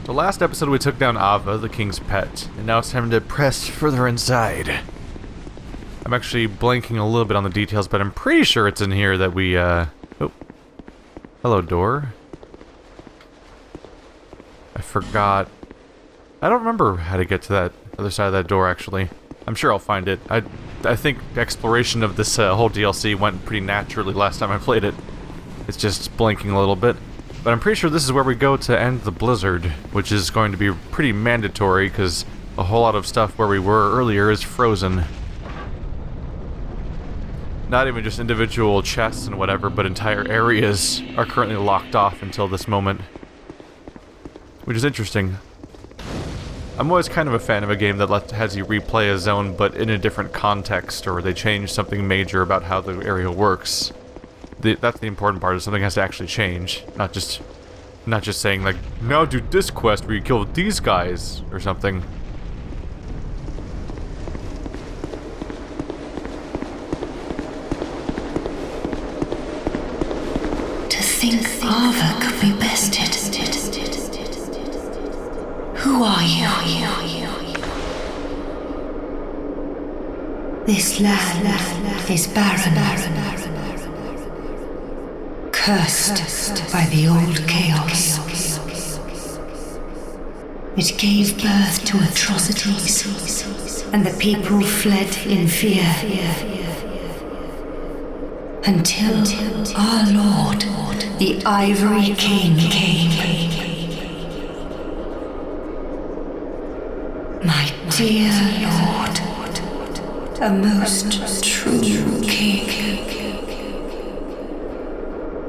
The last episode we took down Ava, the king's pet, and now it's time to press further inside. I'm actually blanking a little bit on the details, but I'm pretty sure it's in here that we, Oh. Hello, door. I forgot. I don't remember how to get to that other side of that door, actually. I'm sure I'll find it. I think exploration of this whole DLC went pretty naturally last time I played it. It's just blinking a little bit. But I'm pretty sure this is where we go to end the blizzard, which is going to be pretty mandatory, because a whole lot of stuff where we were earlier is frozen. Not even just individual chests and whatever, but entire areas are currently locked off until this moment. Which is interesting. I'm always kind of a fan of a game that has you replay a zone, but in a different context, or they change something major about how the area works. That's the important part, is something has to actually change, not just saying like, now do this quest where you kill these guys, or something. To think Ava could be bested. Who are you? This land is barren. Cursed by the old chaos. It gave birth to atrocities, and the people fled in fear. Until our Lord, the Ivory King, came. My dear Lord, a most true King.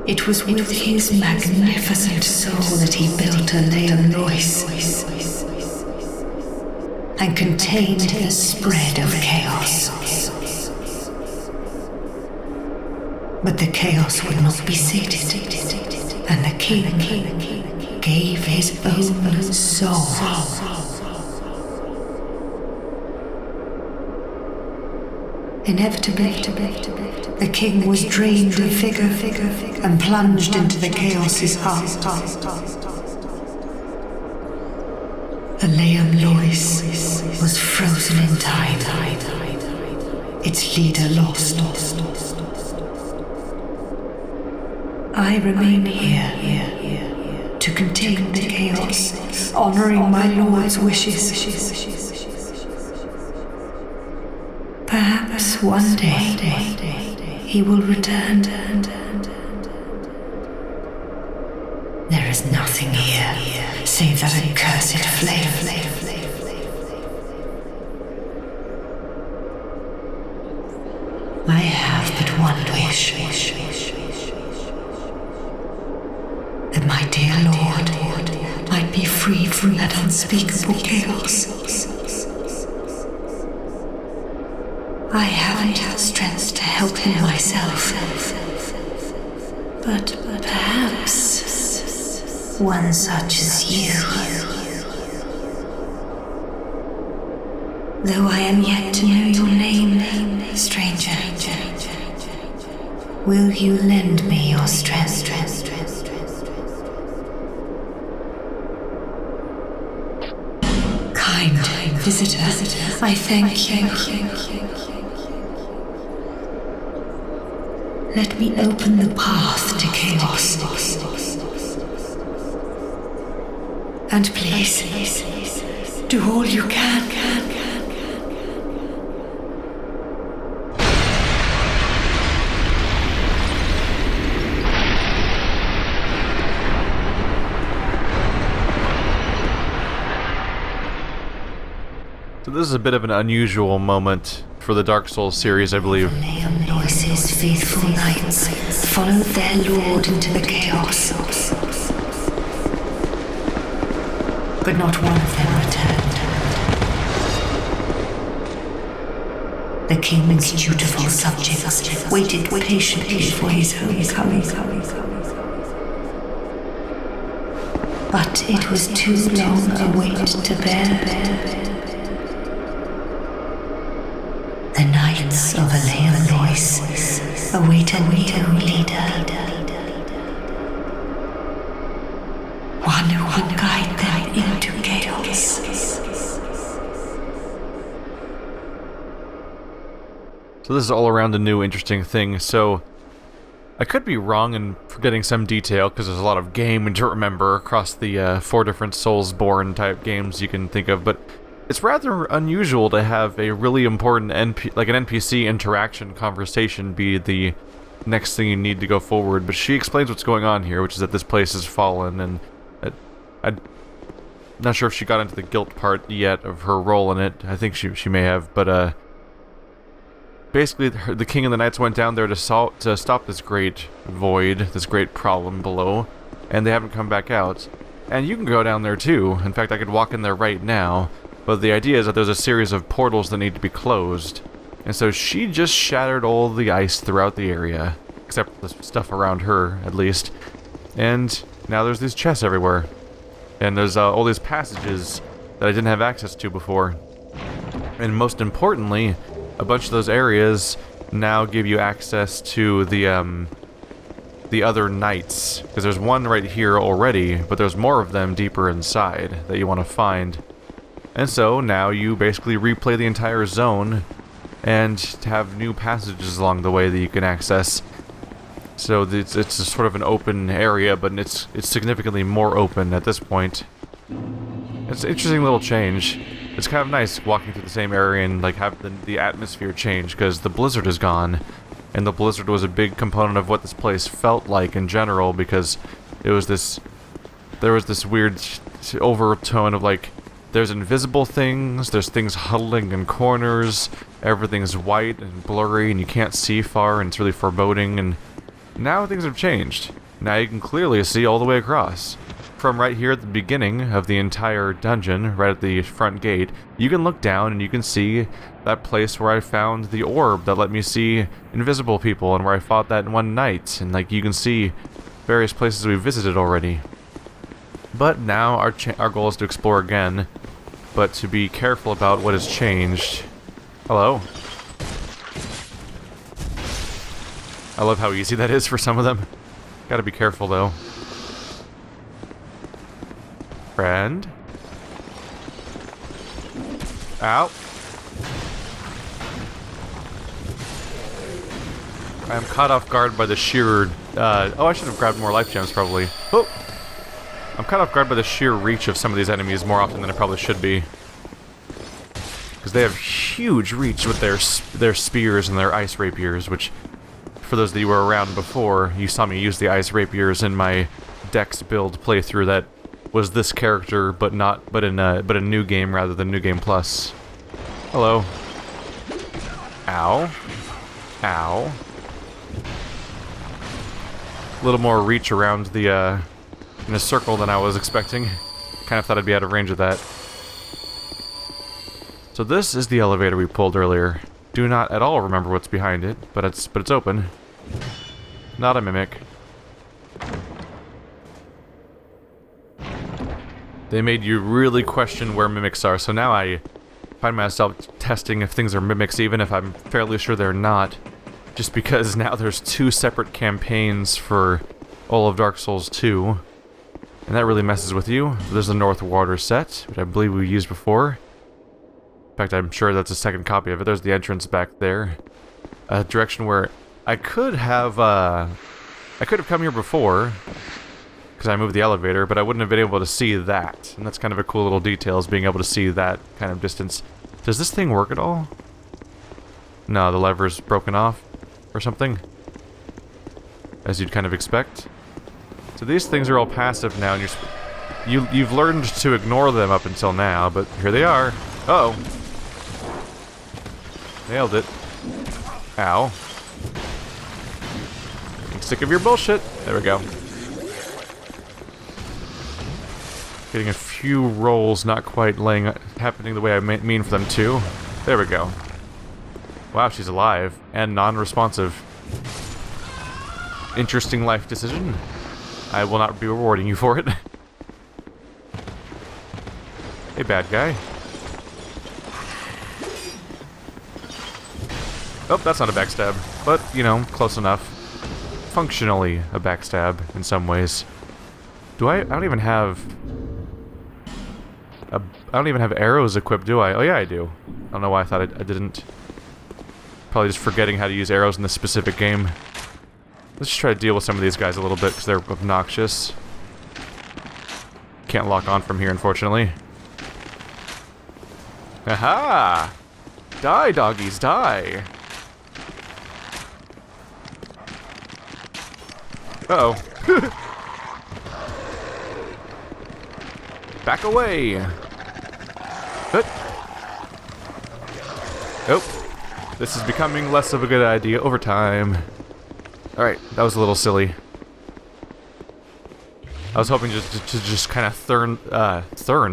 It was with his magnificent soul that he built a Leon Lois and contained the spread of chaos. But the chaos would not be sated, and the king gave his own soul. Inevitably, the king was drained of vigor and plunged into the chaos's heart. Aleum Lois was frozen in time, its leader lost. I remain here to contain the chaos, honoring my lord's wishes. Perhaps one day he will return. There is nothing here save that accursed flame. I have but one wish. That my dear Lord might be freed from that unspeakable chaos. I haven't strength to help him myself, but perhaps one such as you. Though I am yet to know your name, stranger, will you lend me your strength? Kind visitor, I thank you. Let me open the path to chaos. And please, do all you can. So this is a bit of an unusual moment for the Dark Souls series, I believe. Leon Lois's faithful knights followed their lord into the chaos, but not one of them returned. The king's dutiful subjects waited patiently for his homecoming. But it was too long a wait to bear. The knights of Leon Lois await a new leader. One who will guide them in So this is all around a new interesting thing. So I could be wrong in forgetting some detail, because there's a lot of game to remember across the 4 different Soulsborne type games you can think of, but it's rather unusual to have a really important an NPC interaction conversation be the next thing you need to go forward. But she explains what's going on here, which is that this place has fallen, and I'm not sure if she got into the guilt part yet of her role in it. I think she may have, but basically, the king and the knights went down there to stop this great void, this great problem below, and they haven't come back out. And you can go down there too. In fact, I could walk in there right now, but the idea is that there's a series of portals that need to be closed. And so she just shattered all the ice throughout the area, except the stuff around her, at least. And now there's these chests everywhere. And there's all these passages that I didn't have access to before. And most importantly, a bunch of those areas now give you access to the other knights, because there's one right here already, but there's more of them deeper inside that you want to find. And so now you basically replay the entire zone and have new passages along the way that you can access. So it's a sort of an open area, but it's significantly more open at this point. It's an interesting little change. It's kind of nice walking through the same area and like have the atmosphere change, because the blizzard is gone, and the blizzard was a big component of what this place felt like in general, because there was this weird overtone of like, there's invisible things, there's things huddling in corners, everything's white and blurry and you can't see far and it's really foreboding, and now things have changed. Now you can clearly see all the way across. From right here at the beginning of the entire dungeon, right at the front gate, you can look down and you can see that place where I found the orb that let me see invisible people and where I fought that one knight, and like you can see various places we visited already. But now our goal is to explore again, but to be careful about what has changed. Hello. I love how easy that is for some of them. Gotta be careful though. Friend? Ow. I am caught off guard by the sheer... oh, I should have grabbed more life gems probably. Oh! I'm caught off guard by the sheer reach of some of these enemies more often than I probably should be. Because they have huge reach with their spears and their ice rapiers, which, for those that you were around before, you saw me use the ice rapiers in my Dex build playthrough that was this character, but a new game rather than New Game Plus. Hello. Ow. Ow. A little more reach around the, in a circle than I was expecting. Kind of thought I'd be out of range of that. So this is the elevator we pulled earlier. Do not at all remember what's behind it, but it's open. Not a mimic. They made you really question where mimics are, so now I find myself testing if things are mimics even if I'm fairly sure they're not. Just because now there's 2 separate campaigns for all of Dark Souls 2. And that really messes with you. There's the North Water set, which I believe we used before. In fact, I'm sure that's a second copy of it. There's the entrance back there. A direction where I could have come here before, because I moved the elevator, but I wouldn't have been able to see that. And that's kind of a cool little detail, is being able to see that kind of distance. Does this thing work at all? No, the lever's broken off or something, as you'd kind of expect. So these things are all passive now, and you've learned to ignore them up until now, but here they are. Uh-oh. Nailed it. Ow. I'm sick of your bullshit. There we go. Getting a few rolls not quite happening the way I mean for them to. There we go. Wow, she's alive and non-responsive. Interesting life decision. I will not be rewarding you for it. Hey, bad guy. Oh, that's not a backstab, but, you know, close enough. Functionally a backstab in some ways. I don't even have arrows equipped, do I? Oh yeah, I do. I don't know why I thought I didn't. Probably just forgetting how to use arrows in this specific game. Let's just try to deal with some of these guys a little bit, because they're obnoxious. Can't lock on from here, unfortunately. Aha! Die, doggies, die! Uh-oh. Back away! Good. Oh. This is becoming less of a good idea over time. Alright, that was a little silly. I was hoping to just kind of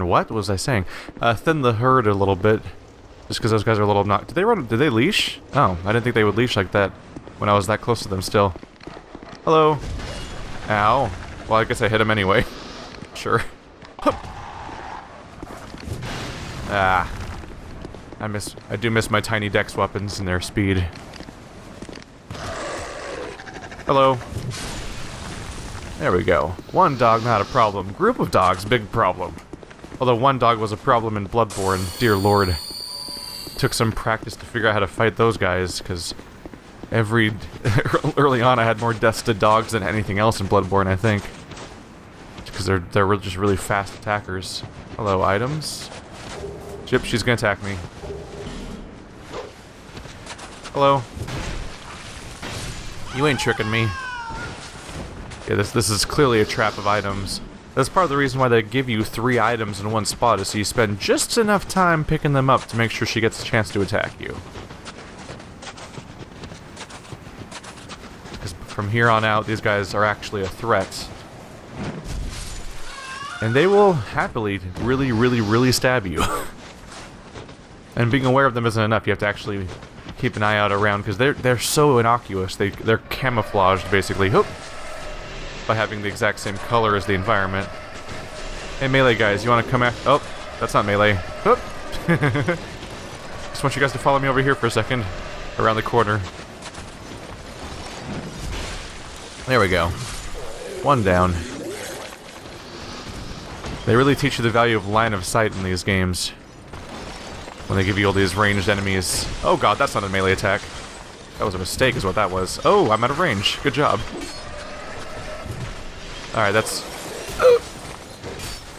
what was I saying? Thin the herd a little bit. Just because those guys are a little not. Did they leash? Oh, I didn't think they would leash like that when I was that close to them still. Hello. Ow. Well, I guess I hit him anyway. Sure. Ah. I do miss my tiny dex weapons and their speed. Hello. There we go. One dog, not a problem. Group of dogs, big problem. Although one dog was a problem in Bloodborne, dear lord. Took some practice to figure out how to fight those guys, because early on I had more deaths to dogs than anything else in Bloodborne, I think. Because they're just really fast attackers. Hello, items. Yep, she's gonna attack me. Hello. You ain't tricking me. Yeah, this is clearly a trap of items. That's part of the reason why they give you 3 items in one spot, is so you spend just enough time picking them up to make sure she gets a chance to attack you. Because from here on out, these guys are actually a threat. And they will happily really stab you. And being aware of them isn't enough, you have to actually keep an eye out around, because they're so innocuous. They're camouflaged, basically. Hoop! By having the exact same color as the environment. Hey, melee guys, you want to come after... Oh, that's not melee. Hoop! Just want you guys to follow me over here for a second. Around the corner. There we go. One down. They really teach you the value of line of sight in these games. When they give you all these ranged enemies. Oh god, that's not a melee attack. That was a mistake is what that was. Oh, I'm out of range. Good job. Alright, that's...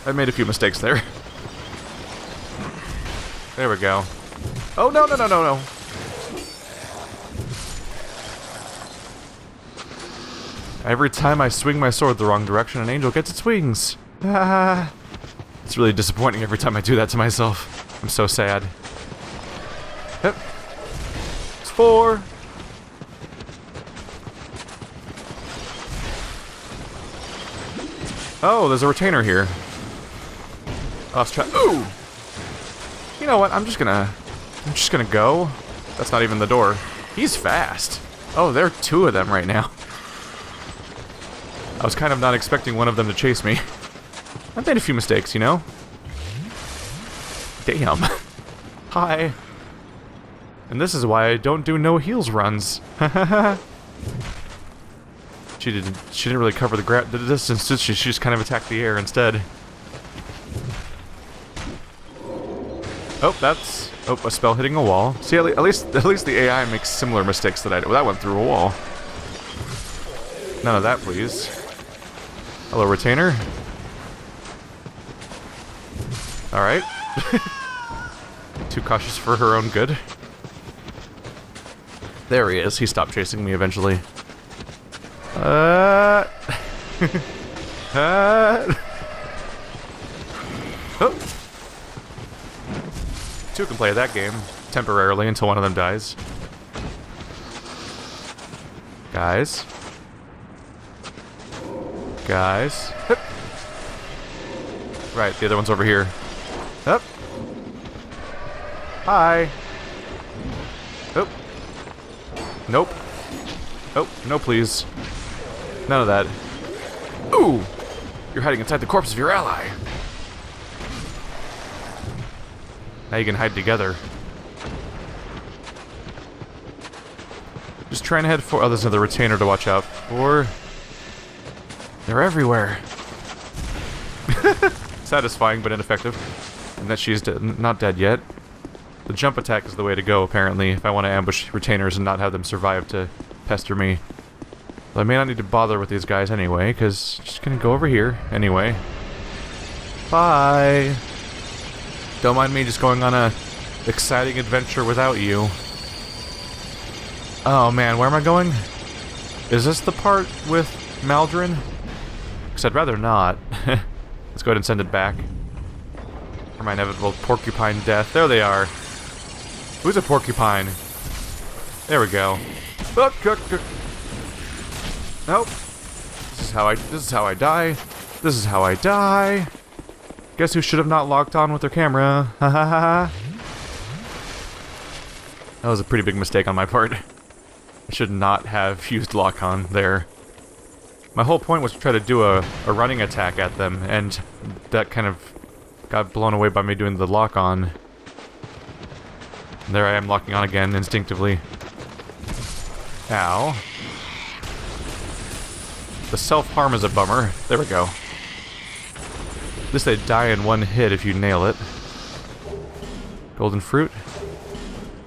I made a few mistakes there. There we go. Oh, no. Every time I swing my sword the wrong direction, an angel gets its wings. Ah. It's really disappointing every time I do that to myself. I'm so sad. Yep. It's 4. Oh, there's a retainer here. Oh, let's try. Ooh! You know what? I'm just gonna go. That's not even the door. He's fast. Oh, there are 2 of them right now. I was kind of not expecting one of them to chase me. I've made a few mistakes, you know? Damn. Hi. And this is why I don't do no heals runs. She didn't really cover the distance, did she? She just kind of attacked the air instead. Oh, that's... Oh, a spell hitting a wall. See, at least the AI makes similar mistakes that I did. Well, that went through a wall. None of that, please. Hello, retainer. Alright. Too cautious for her own good. There he is. He stopped chasing me eventually. Oh. 2 can play that game temporarily until one of them dies. Guys. Hup. Right, the other one's over here. Up. Hi. Oh. Nope. Oh, no please. None of that. Ooh! You're hiding inside the corpse of your ally. Now you can hide together. Just trying to head for... Oh, there's another retainer to watch out for. They're everywhere. Satisfying, but ineffective. And that she's not dead yet. The jump attack is the way to go, apparently, if I want to ambush retainers and not have them survive to pester me. But I may not need to bother with these guys anyway, because just gonna go over here anyway. Bye! Don't mind me just going on a exciting adventure without you. Oh man, where am I going? Is this the part with Maldron? Because I'd rather not. Let's go ahead and send it back. For my inevitable porcupine death. There they are. Who's a porcupine? There we go. Nope. This is how I die. This is how I die. Guess who should have not locked on with their camera? Ha ha ha. That was a pretty big mistake on my part. I should not have used lock on there. My whole point was to try to do a running attack at them, and that kind of got blown away by me doing the lock on. And there I am locking on again, instinctively. Ow. The self-harm is a bummer. There we go. At least they die in one hit if you nail it. Golden fruit.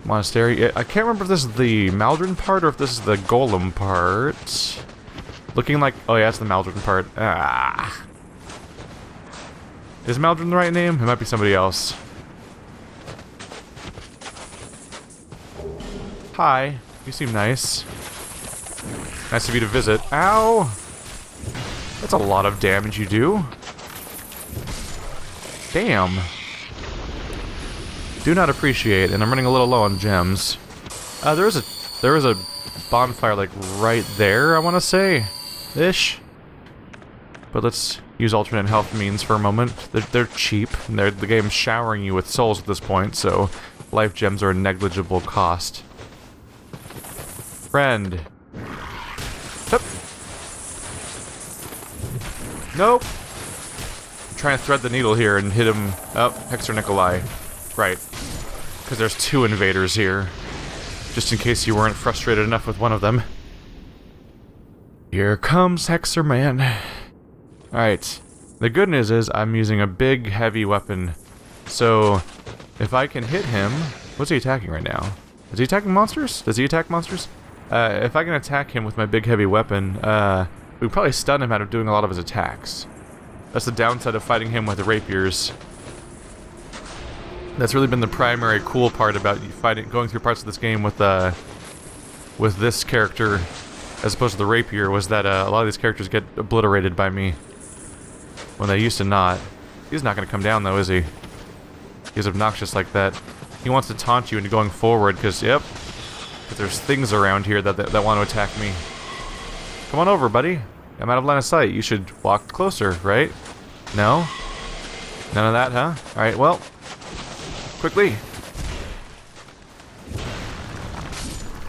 Monastery. I can't remember if this is the Maldron part or if this is the Golem part. Looking like... oh yeah, it's the Maldron part. Ah. Is Maldron the right name? It might be somebody else. Hi. You seem nice. Nice of you to visit. Ow! That's a lot of damage you do. Damn. Do not appreciate, and I'm running a little low on gems. There is a bonfire like right there, I want to say, ish. But let's use alternate health means for a moment. They're cheap. And the game's showering you with souls at this point, so life gems are a negligible cost. Friend. Hup. Nope. I'm trying to thread the needle here and hit him. Oh, Hexer Nikolai. Right. Because there's two invaders here. Just in case you weren't frustrated enough with one of them. Here comes Hexer Man. Alright. The good news is I'm using a big, heavy weapon. So, if I can hit him... what's he attacking right now? Is he attacking monsters? Does he attack monsters? If I can attack him with my big, heavy weapon, we can probably stun him out of doing a lot of his attacks. That's the downside of fighting him with the rapiers. That's really been the primary cool part about going through parts of this game with this character, as opposed to the rapier, was that a lot of these characters get obliterated by me when they used to not. He's not going to come down though, is he? He's obnoxious like that. He wants to taunt you into going forward because, yep, because there's things around here that want to attack me. Come on over, buddy. I'm out of line of sight. You should walk closer, right? No? None of that, huh? Alright, well. Quickly.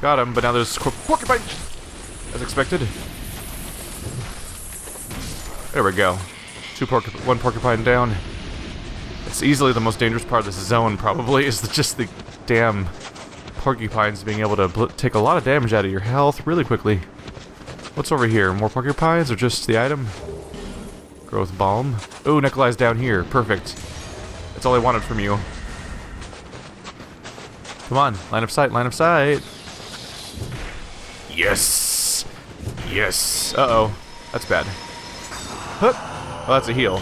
Got him, but now there's porcupine! As expected. There we go. One porcupine down. It's easily the most dangerous part of this zone, probably, is just the damn porcupines being able to take a lot of damage out of your health really quickly. What's over here? More porcupines or just the item? Growth balm. Ooh, Nikolai's down here. Perfect. That's all I wanted from you. Come on, line of sight, line of sight. Yes! Yes! Uh-oh. That's bad. Hup. Oh, that's a heal.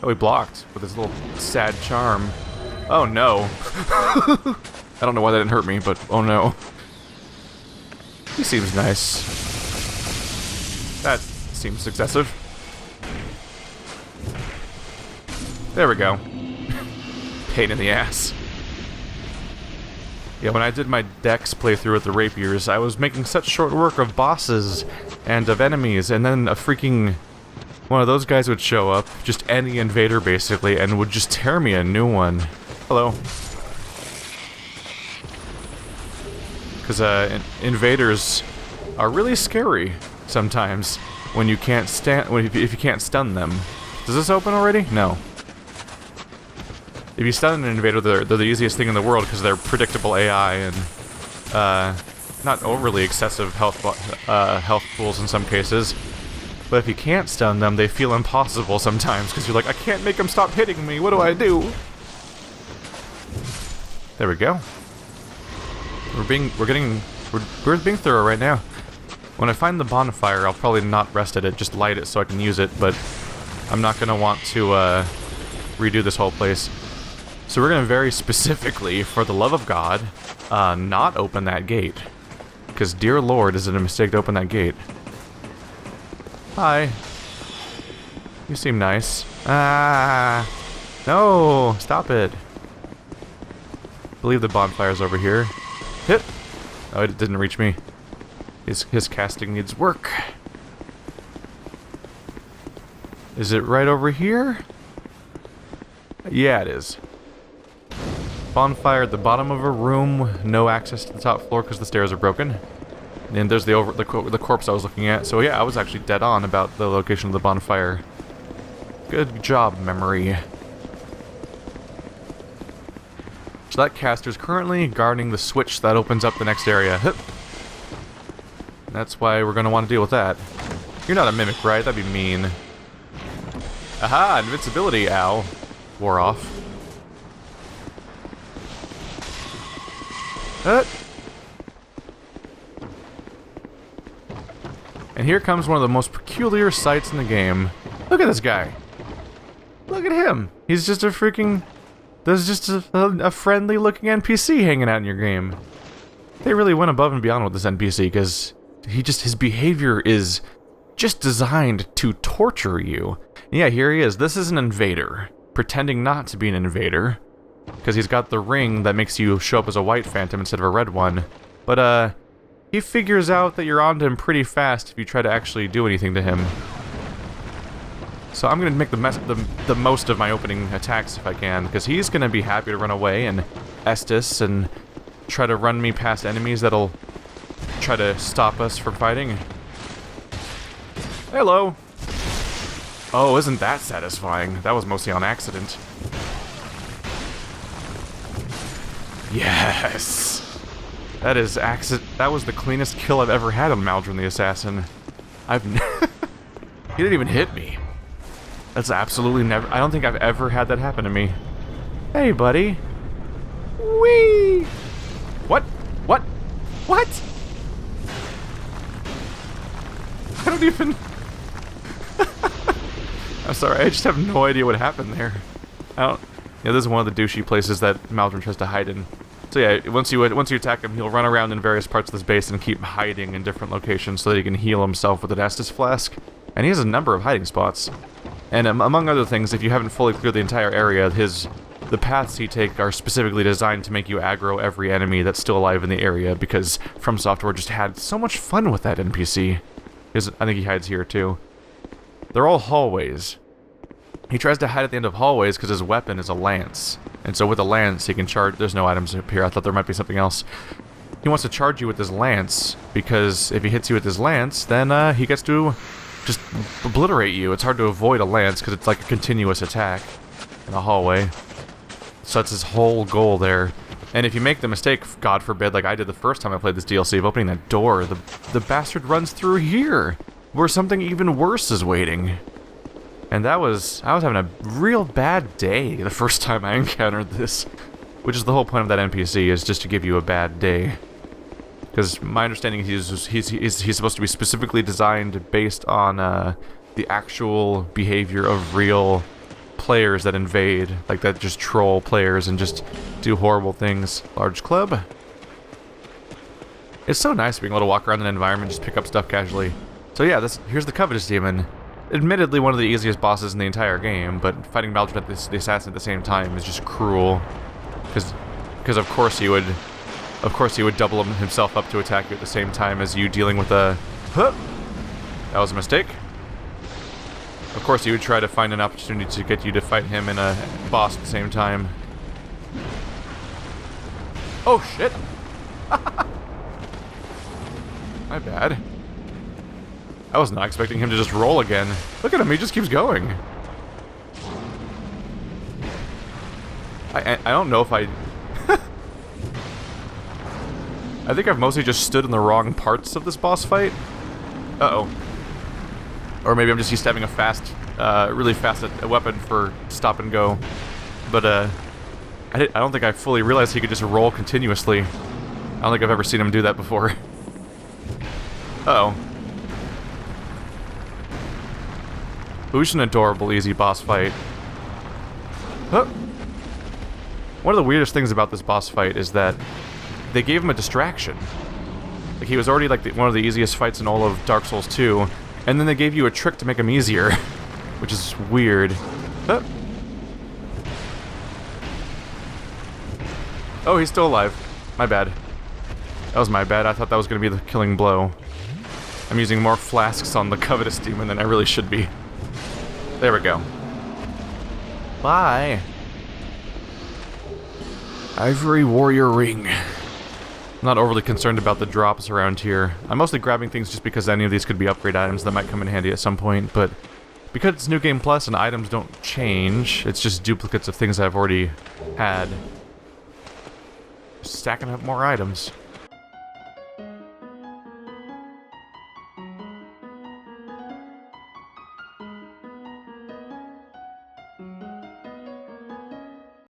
Oh, he blocked with his little sad charm. Oh no. I don't know why that didn't hurt me, but oh no. He seems nice. That seems excessive. There we go. Pain in the ass. Yeah, when I did my Dex playthrough with the rapiers, I was making such short work of bosses and of enemies, and then a freaking... one of those guys would show up, just any invader basically, and would just tear me a new one. Hello. Because invaders are really scary sometimes when you can't if you can't stun them. Does this open already? No. If you stun an invader, they're the easiest thing in the world because they're predictable AI and not overly excessive health pools in some cases. But if you can't stun them, they feel impossible sometimes because you're like, I can't make them stop hitting me. What do I do? There we go. We're being thorough right now. When I find the bonfire, I'll probably not rest at it, just light it so I can use it, but I'm not gonna want to redo this whole place. So we're gonna very specifically, for the love of God, not open that gate. Because dear Lord, is it a mistake to open that gate. Hi. You seem nice. Ah, no, stop it. I believe the bonfire's over here. Hit. Oh, it didn't reach me. His casting needs work. Is it right over here? Yeah, it is. Bonfire at the bottom of a room. No access to the top floor because the stairs are broken. And there's the corpse I was looking at. So yeah, I was actually dead on about the location of the bonfire. Good job, memory. So that caster's currently guarding the switch that opens up the next area. Hup. That's why we're gonna want to deal with that. You're not a mimic, right? That'd be mean. Aha! Invincibility, ow. Wore off. And here comes one of the most peculiar sights in the game. Look at this guy. Look at him. He's just a freaking... There's just a friendly-looking NPC hanging out in your game. They really went above and beyond with this NPC, because his behavior is just designed to torture you. And yeah, here he is. This is an invader, pretending not to be an invader, because he's got the ring that makes you show up as a white phantom instead of a red one. But, he figures out that you're onto him pretty fast if you try to actually do anything to him. So I'm gonna make the most of my opening attacks if I can, because he's gonna be happy to run away and Estus and try to run me past enemies that'll try to stop us from fighting. Hello! Oh, isn't that satisfying? That was mostly on accident. Yes! That was the cleanest kill I've ever had on Maldron the Assassin. He didn't even hit me. That's absolutely never... I don't think I've ever had that happen to me. Hey, buddy. Whee! What? What? What? I don't even... I'm sorry, I just have no idea what happened there. Yeah, this is one of the douchey places that Maldron tries to hide in. So yeah, once you attack him, he'll run around in various parts of this base and keep hiding in different locations so that he can heal himself with an Estus flask. And he has a number of hiding spots. And among other things, if you haven't fully cleared the entire area, the paths he takes are specifically designed to make you aggro every enemy that's still alive in the area, because From Software just had so much fun with that NPC. I think he hides here too. They're all hallways. He tries to hide at the end of hallways because his weapon is a lance. And so with a lance, he can charge... There's no items up here. I thought there might be something else. He wants to charge you with his lance, because if he hits you with his lance, then he gets to just obliterate you. It's hard to avoid a lance because it's like a continuous attack in a hallway. So that's his whole goal there. And if you make the mistake, God forbid, like I did the first time I played this DLC, of opening that door, the bastard runs through here, where something even worse is waiting. And I was having a real bad day the first time I encountered this. Which is the whole point of that NPC, is just to give you a bad day. Because my understanding is he's supposed to be specifically designed based on the actual behavior of real players that invade, like that just troll players and just do horrible things. Large club. It's so nice being able to walk around an environment and just pick up stuff casually. So yeah, here's the Covetous Demon. Admittedly one of the easiest bosses in the entire game, but fighting Maldron at the assassin at the same time is just cruel. Because of course he would double himself up to attack you at the same time as you dealing with a... Huh! That was a mistake. Of course he would try to find an opportunity to get you to fight him and a boss at the same time. Oh shit! My bad. I was not expecting him to just roll again. Look at him, he just keeps going. I don't know if I think I've mostly just stood in the wrong parts of this boss fight. Uh-oh. Or maybe I'm just used to having a really fast weapon for stop and go. But, I I don't think I fully realized he could just roll continuously. I don't think I've ever seen him do that before. Uh-oh. Who's an adorable easy boss fight? Huh. One of the weirdest things about this boss fight is that they gave him a distraction. Like, he was already like one of the easiest fights in all of Dark Souls 2, and then they gave you a trick to make him easier, which is weird. Huh. Oh, he's still alive. My bad. That was my bad. I thought that was going to be the killing blow. I'm using more flasks on the Covetous Demon than I really should be. There we go. Bye. Ivory Warrior Ring. I'm not overly concerned about the drops around here. I'm mostly grabbing things just because any of these could be upgrade items that might come in handy at some point, but because it's New Game Plus and items don't change, it's just duplicates of things I've already had. Stacking up more items.